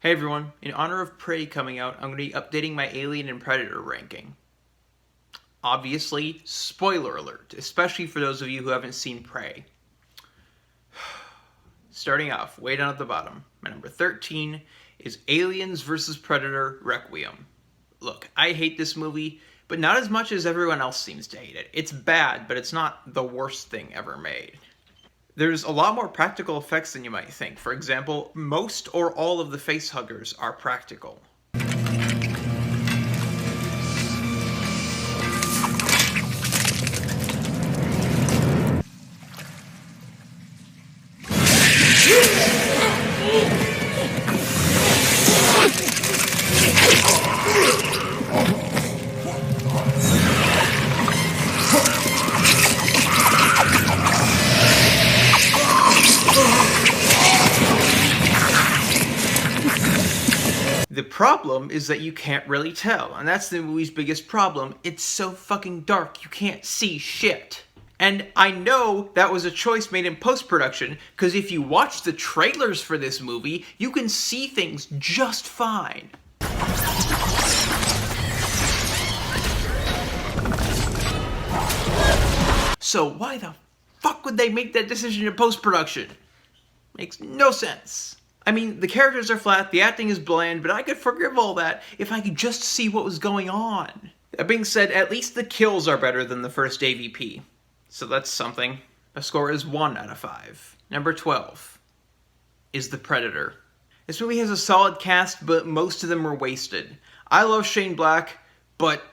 Hey everyone, in honor of Prey coming out, I'm going to be updating my Alien and Predator ranking. Obviously, spoiler alert, especially for those of you who haven't seen Prey. Starting off, way down at the bottom, my number 13 is Aliens vs. Predator Requiem. Look, I hate this movie, but not as much as everyone else seems to hate it. It's bad, but it's not the worst thing ever made. There's a lot more practical effects than you might think. For example, most or all of the facehuggers are practical. The problem is that you can't really tell, and that's the movie's biggest problem. It's so fucking dark, you can't see shit. And I know that was a choice made in post-production, because if you watch the trailers for this movie, you can see things just fine. So why the fuck would they make that decision in post-production? Makes no sense. I mean, the characters are flat, the acting is bland, but I could forgive all that if I could just see what was going on. That being said, at least the kills are better than the first AVP. So that's something. A score is 1 out of 5. Number 12 is The Predator. This movie has a solid cast, but most of them were wasted. I love Shane Black, but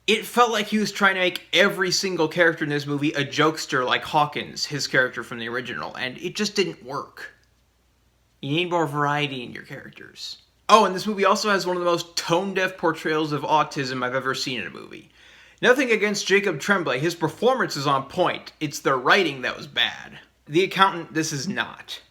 it felt like he was trying to make every single character in this movie a jokester like Hawkins, his character from the original, and it just didn't work. You need more variety in your characters. Oh, and this movie also has one of the most tone-deaf portrayals of autism I've ever seen in a movie. Nothing against Jacob Tremblay, his performance is on point. It's the writing that was bad. The Accountant, this is not.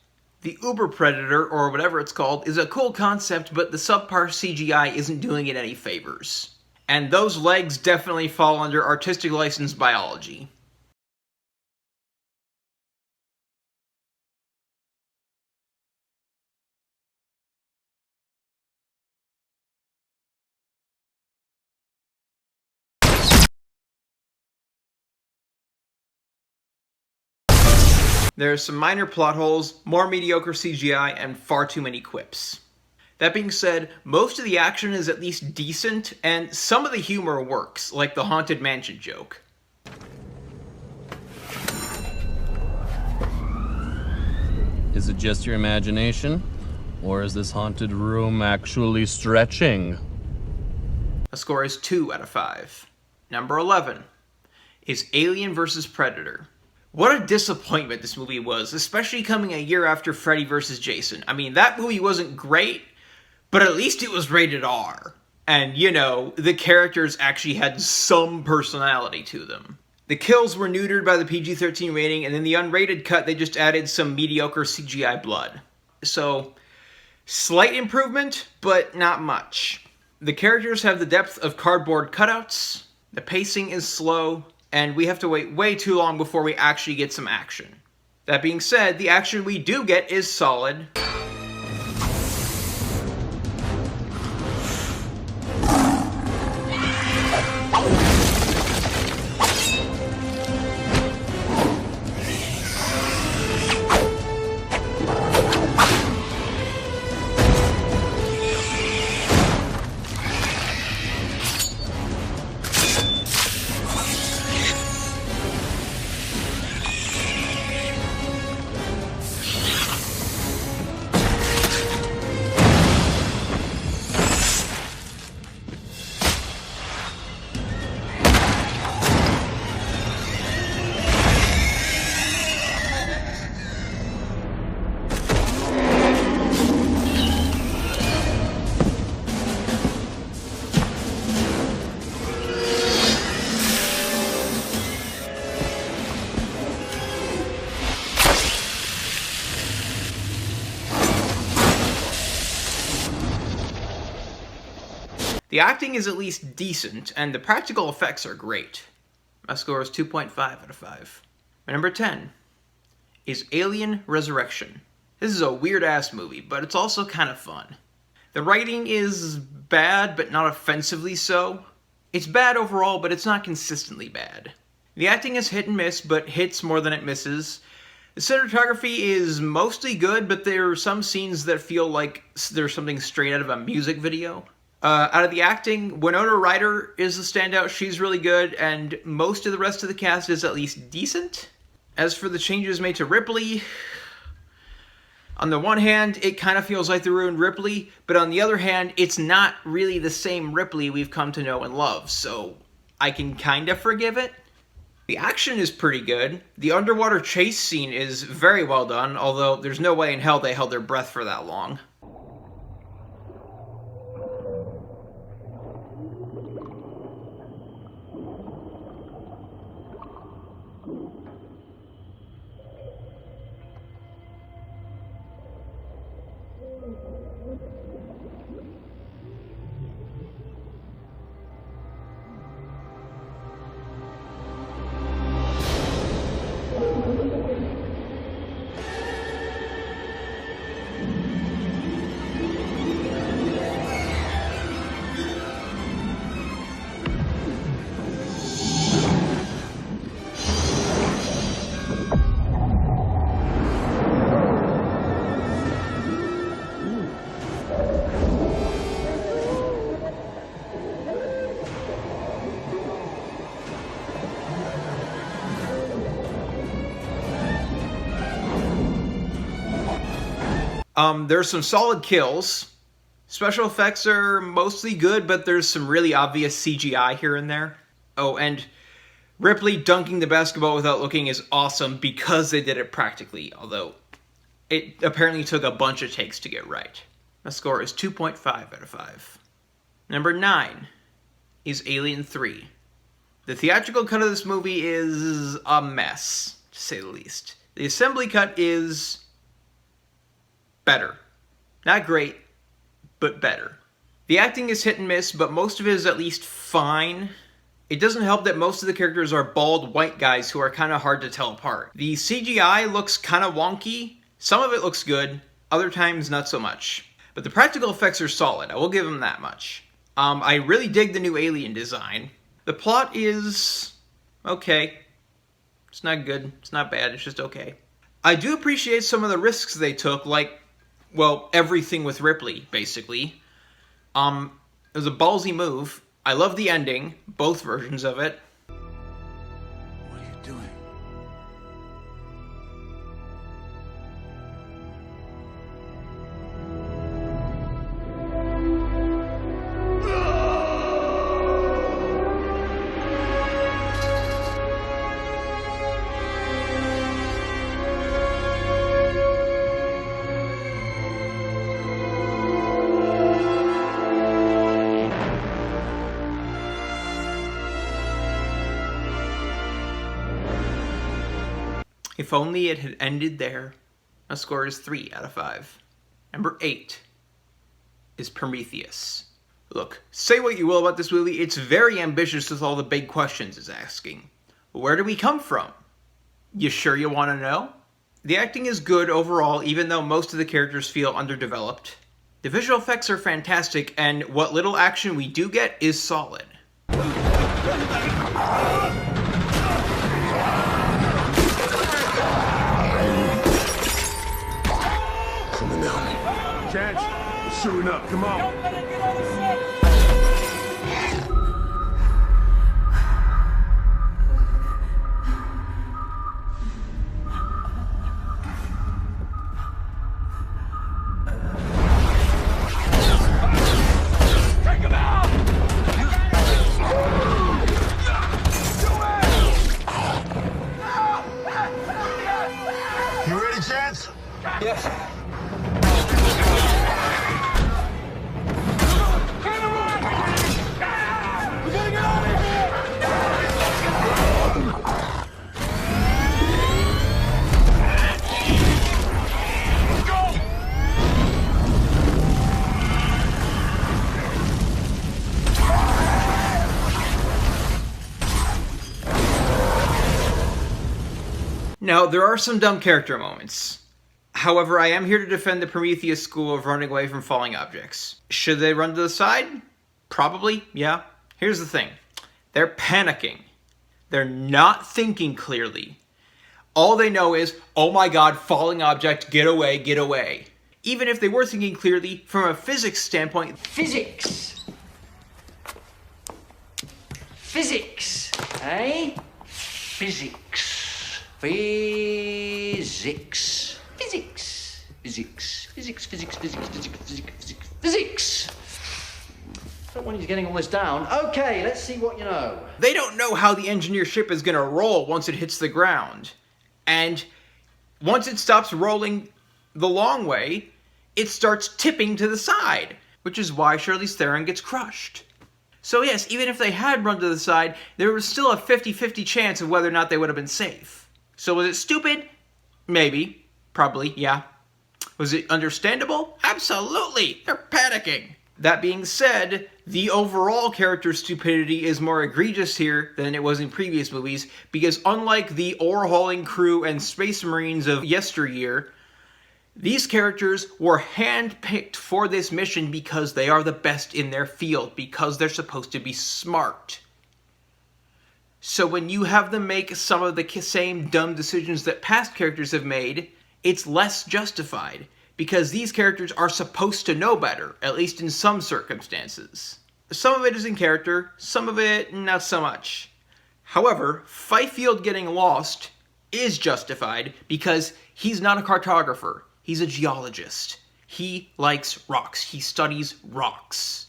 The Uber Predator, or whatever it's called, is a cool concept, but the subpar CGI isn't doing it any favors. And those legs definitely fall under artistic license biology. There are some minor plot holes, more mediocre CGI, and far too many quips. That being said, most of the action is at least decent, and some of the humor works, like the Haunted Mansion joke. Is it just your imagination? Or is this haunted room actually stretching? A score is 2 out of 5. Number 11 is Alien vs. Predator. What a disappointment this movie was, especially coming a year after Freddy vs. Jason. I mean, that movie wasn't great, but at least it was rated R. And, you know, the characters actually had some personality to them. The kills were neutered by the PG-13 rating, and in the unrated cut, they just added some mediocre CGI blood. So, slight improvement, but not much. The characters have the depth of cardboard cutouts, the pacing is slow, and we have to wait way too long before we actually get some action. That being said, the action we do get is solid. The acting is at least decent, and the practical effects are great. My score is 2.5 out of 5. My number 10 is Alien Resurrection. This is a weird-ass movie, but it's also kind of fun. The writing is bad, but not offensively so. It's bad overall, but it's not consistently bad. The acting is hit and miss, but hits more than it misses. The cinematography is mostly good, but there are some scenes that feel like there's something straight out of a music video. Out of the acting, Winona Ryder is the standout. She's really good, and most of the rest of the cast is at least decent. As for the changes made to Ripley, on the one hand, it kind of feels like they ruined Ripley, but on the other hand, it's not really the same Ripley we've come to know and love, so I can kind of forgive it. The action is pretty good. The underwater chase scene is very well done, although there's no way in hell they held their breath for that long. There's some solid kills. Special effects are mostly good, but there's some really obvious CGI here and there. Oh, and Ripley dunking the basketball without looking is awesome because they did it practically, although it apparently took a bunch of takes to get right. My score is 2.5 out of 5. Number 9 is Alien 3. The theatrical cut of this movie is a mess, to say the least. The assembly cut is better. Not great, but better. The acting is hit and miss, but most of it is at least fine. It doesn't help that most of the characters are bald white guys who are kind of hard to tell apart. The CGI looks kind of wonky. Some of it looks good, other times not so much. But the practical effects are solid, I will give them that much. I really dig the new alien design. The plot is okay. It's not good, it's not bad, it's just okay. I do appreciate some of the risks they took, like, well, everything with Ripley, basically. It was a ballsy move. I love the ending, both versions of it. What are you doing? If only it had ended there. My score is 3 out of 5. Number 8 is Prometheus. Look, say what you will about this movie, it's very ambitious with all the big questions it's asking. Where do we come from? You sure you want to know? The acting is good overall, even though most of the characters feel underdeveloped. The visual effects are fantastic, and what little action we do get is solid. Chance, we're suiting up. Come on. Don't let it get on the set. Take him out! You ready, Chance? Yes. Now, there are some dumb character moments. However, I am here to defend the Prometheus school of running away from falling objects. Should they run to the side? Probably, yeah. Here's the thing. They're panicking. They're not thinking clearly. All they know is, oh my god, falling object, get away, get away. Even if they were thinking clearly, from a physics standpoint... Physics. Physics, eh? Physics. Physics. Physics. Physics. Physics, physics, physics, physics, physics, physics, physics. I don't want you getting all this down. Okay, let's see what you know. They don't know how the engineer ship is gonna roll once it hits the ground. And once it stops rolling the long way, it starts tipping to the side, which is why Charlize Theron gets crushed. So yes, even if they had run to the side, there was still a 50-50 chance of whether or not they would have been safe. So was it stupid? Maybe. Probably, yeah. Was it understandable? Absolutely! They're panicking! That being said, the overall character stupidity is more egregious here than it was in previous movies, because unlike the ore-hauling crew and space marines of yesteryear, these characters were handpicked for this mission because they are the best in their field, because they're supposed to be smart. So when you have them make some of the same dumb decisions that past characters have made, it's less justified, because these characters are supposed to know better, at least in some circumstances. Some of it is in character, some of it not so much. However, Fifield getting lost is justified because he's not a cartographer. He's a geologist. He likes rocks. He studies rocks.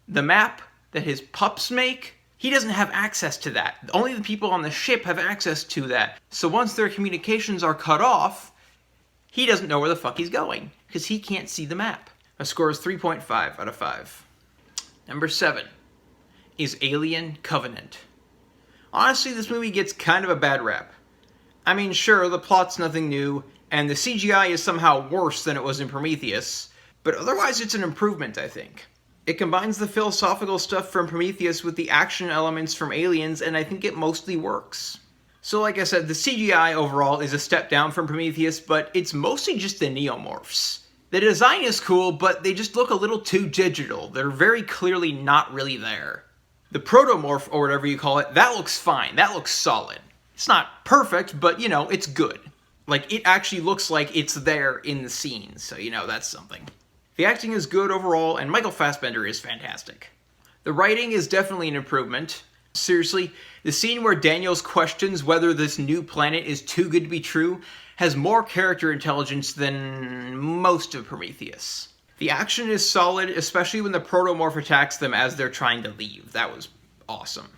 The map that his pups make, he doesn't have access to that. Only the people on the ship have access to that. So once their communications are cut off, he doesn't know where the fuck he's going, because he can't see the map. My score is 3.5 out of 5. Number 7 is Alien Covenant. Honestly, this movie gets kind of a bad rap. I mean, sure, the plot's nothing new, and the CGI is somehow worse than it was in Prometheus, but otherwise it's an improvement, I think. It combines the philosophical stuff from Prometheus with the action elements from Aliens, and I think it mostly works. So like I said, the CGI overall is a step down from Prometheus, but it's mostly just the neomorphs. The design is cool, but they just look a little too digital. They're very clearly not really there. The protomorph, or whatever you call it, that looks fine. That looks solid. It's not perfect, but, you know, it's good. Like, it actually looks like it's there in the scene, so, you know, that's something. The acting is good overall, and Michael Fassbender is fantastic. The writing is definitely an improvement. Seriously, the scene where Daniels questions whether this new planet is too good to be true has more character intelligence than most of Prometheus. The action is solid, especially when the protomorph attacks them as they're trying to leave. That was awesome.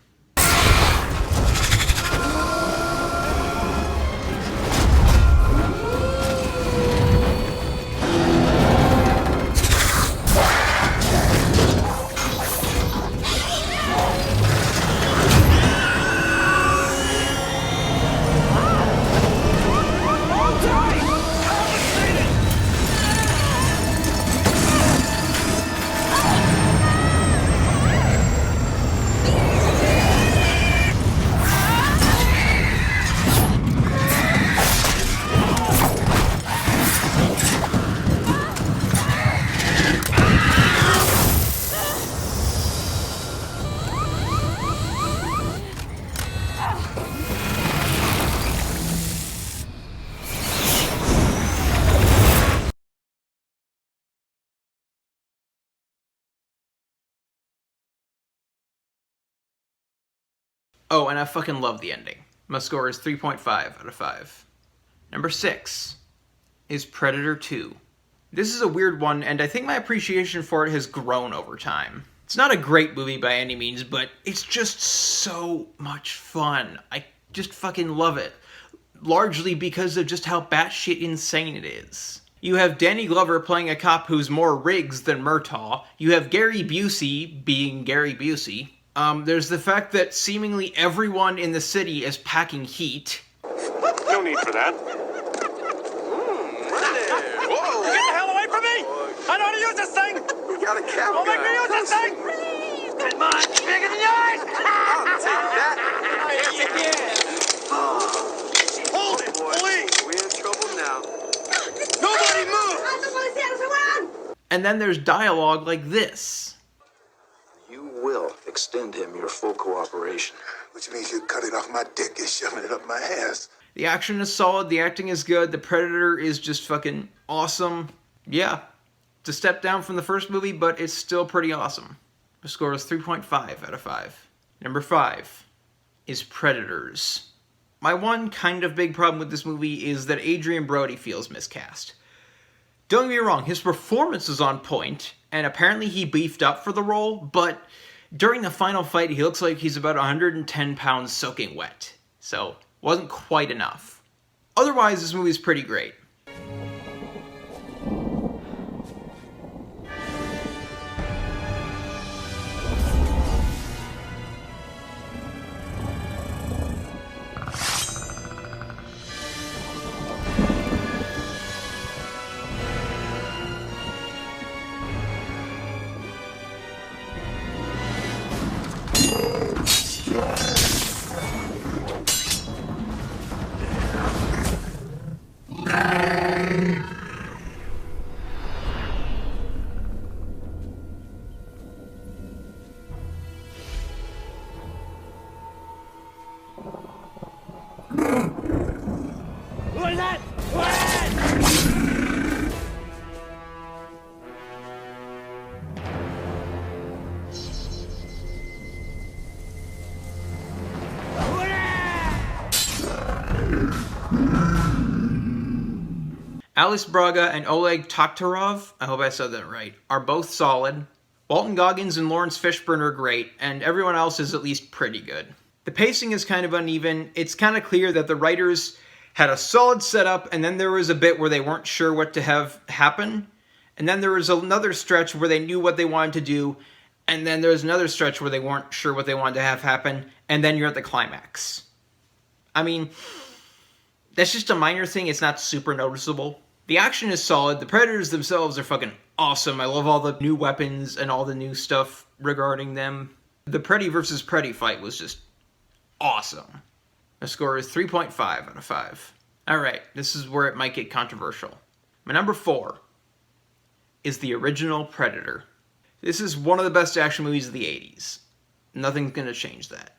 Oh, and I fucking love the ending. My score is 3.5 out of 5. Number 6 is Predator 2. This is a weird one, and I think my appreciation for it has grown over time. It's not a great movie by any means, but it's just so much fun. I just fucking love it. Largely because of just how batshit insane it is. You have Danny Glover playing a cop who's more Riggs than Murtaugh. You have Gary Busey being Gary Busey. There's the fact that seemingly everyone in the city is packing heat. No need for that. Whoa. Get the hell away from me! I know how to use this thing! We got a cab Don't make me use this thing! Come on, bigger than yours! I'll take that. Yes, you can! Hold it, please! We're in trouble now. No more! and then there's dialogue like this. You will extend him your full cooperation. Which means you cut it off my dick and shoving it up my ass. The action is solid, the acting is good, the Predator is just fucking awesome. Yeah, it's a step down from the first movie, but it's still pretty awesome. The score is 3.5 out of 5. Number 5 is Predators. My one kind of big problem with this movie is that Adrian Brody feels miscast. Don't get me wrong, his performance is on point, and apparently he beefed up for the role, but during the final fight, he looks like he's about 110 pounds soaking wet. So, wasn't quite enough. Otherwise, this movie is pretty great. Who is that? Alice Braga and Oleg Taktarov, I hope I said that right, are both solid. Walton Goggins and Lawrence Fishburne are great, and everyone else is at least pretty good. The pacing is kind of uneven. It's kind of clear that the writers had a solid setup, and then there was a bit where they weren't sure what to have happen, and then there was another stretch where they knew what they wanted to do, and then there was another stretch where they weren't sure what they wanted to have happen, and then you're at the climax. I mean, that's just a minor thing. It's not super noticeable. The action is solid. The Predators themselves are fucking awesome. I love all the new weapons and all the new stuff regarding them. The Preddy versus Preddy fight was just awesome. The score is 3.5 out of 5. Alright, this is where it might get controversial. My number 4 is the original Predator. This is one of the best action movies of the 80s. Nothing's gonna change that.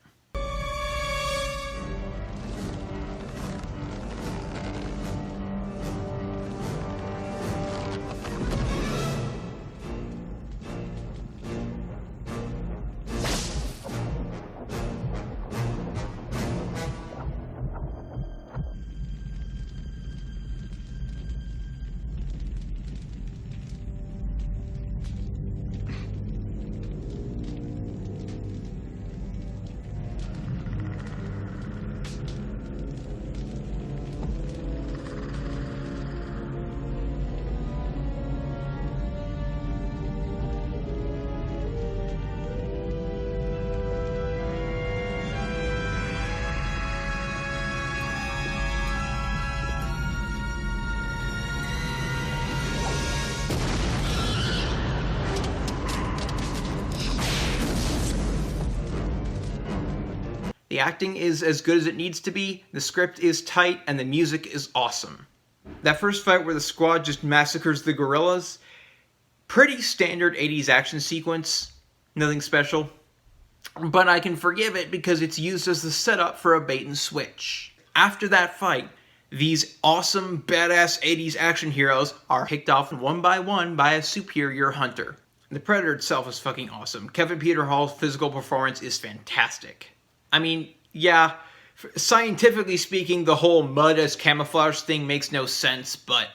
The acting is as good as it needs to be, the script is tight, and the music is awesome. That first fight where the squad just massacres the gorillas, pretty standard 80s action sequence, nothing special. But I can forgive it because it's used as the setup for a bait and switch. After that fight, these awesome, badass 80s action heroes are picked off one by a superior hunter. The Predator itself is fucking awesome. Kevin Peter Hall's physical performance is fantastic. I mean, yeah, scientifically speaking, the whole mud as camouflage thing makes no sense, but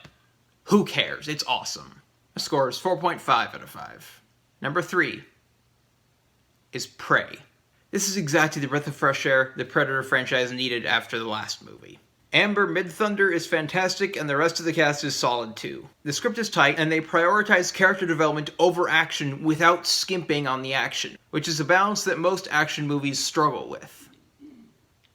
who cares? It's awesome. The score is 4.5 out of 5. Number 3 is Prey. This is exactly the breath of fresh air the Predator franchise needed after the last movie. Amber Midthunder is fantastic, and the rest of the cast is solid too. The script is tight, and they prioritize character development over action without skimping on the action, which is a balance that most action movies struggle with,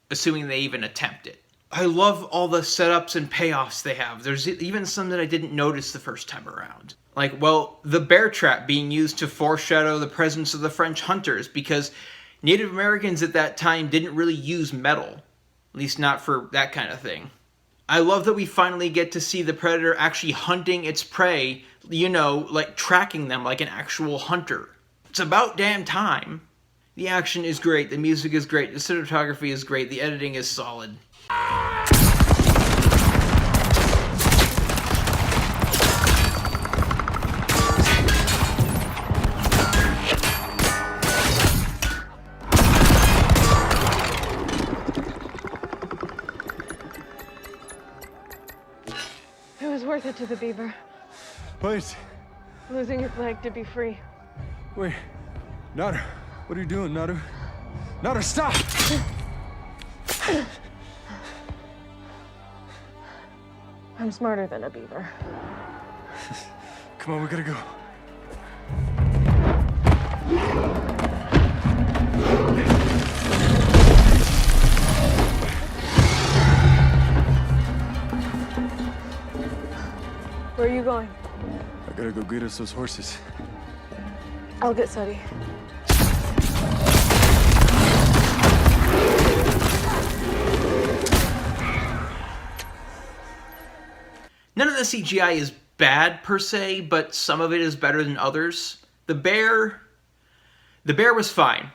assuming they even attempt it. I love all the setups and payoffs they have. There's even some that I didn't notice the first time around. Like, well, the bear trap being used to foreshadow the presence of the French hunters, because Native Americans at that time didn't really use metal. At least not for that kind of thing. I love that we finally get to see the predator actually hunting its prey, you know, like tracking them like an actual hunter. It's about damn time. The action is great, the music is great, the cinematography is great, the editing is solid. It was worth it to the beaver. Wait, Losing his leg to be free. wait. Naru, what are you doing, Naru? Naru, stop! I'm smarter than a beaver. Come on, we gotta go. Where are you going? I gotta go get us those horses. I'll get Suddy. None of the CGI is bad per se, but some of it is better than others. The bear was fine.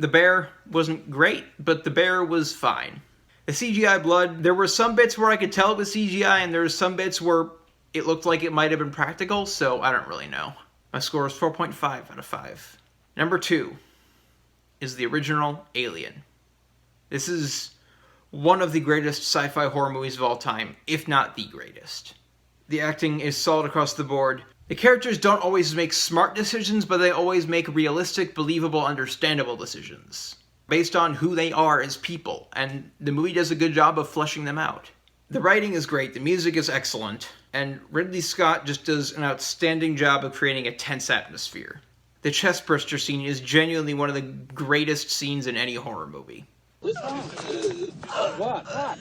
The bear wasn't great, but the bear was fine. The CGI blood, there were some bits where I could tell it was CGI, and there were some bits where it looked like it might have been practical, so I don't really know. My score is 4.5 out of 5. Number 2 is the original Alien. This is one of the greatest sci-fi horror movies of all time, if not the greatest. The acting is solid across the board. The characters don't always make smart decisions, but they always make realistic, believable, understandable decisions based on who they are as people, and the movie does a good job of fleshing them out. The writing is great, the music is excellent, and Ridley Scott just does an outstanding job of creating a tense atmosphere. The chest burster scene is genuinely one of the greatest scenes in any horror movie. Oh, God!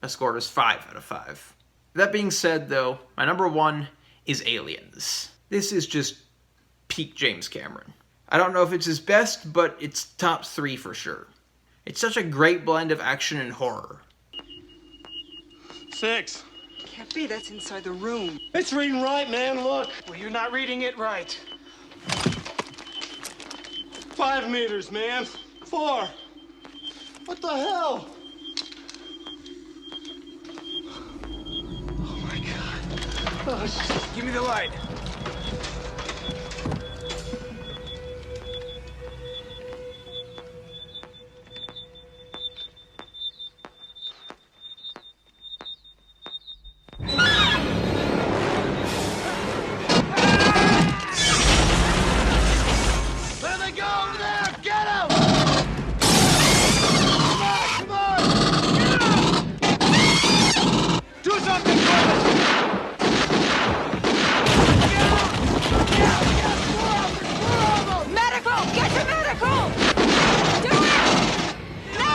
My score is 5 out of 5. That being said, though, my number 1 is Aliens. This is just peak James Cameron. I don't know if it's his best, but it's top 3 for sure. It's such a great blend of action and horror. 6. Can't be, that's inside the room. It's reading right, man, look. Well, you're not reading it right. 5 meters, man. 4. What the hell? Oh my God. Oh, shit. Give me the light. Where they go over there? Get him! Come on! Get him! Do something quick! Medical! Get to medical! Do it! No!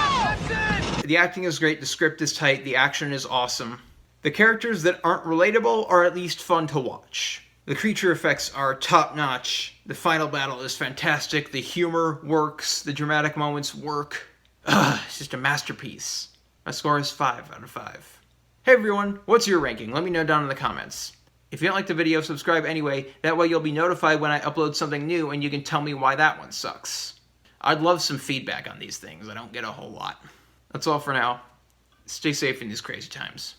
The acting is great, the script is tight, the action is awesome. The characters that aren't relatable are at least fun to watch. The creature effects are top-notch, the final battle is fantastic, the humor works, the dramatic moments work. It's just a masterpiece. My score is 5 out of 5. Hey everyone, what's your ranking? Let me know down in the comments. If you don't like the video, subscribe anyway, that way you'll be notified when I upload something new and you can tell me why that one sucks. I'd love some feedback on these things, I don't get a whole lot. That's all for now. Stay safe in these crazy times.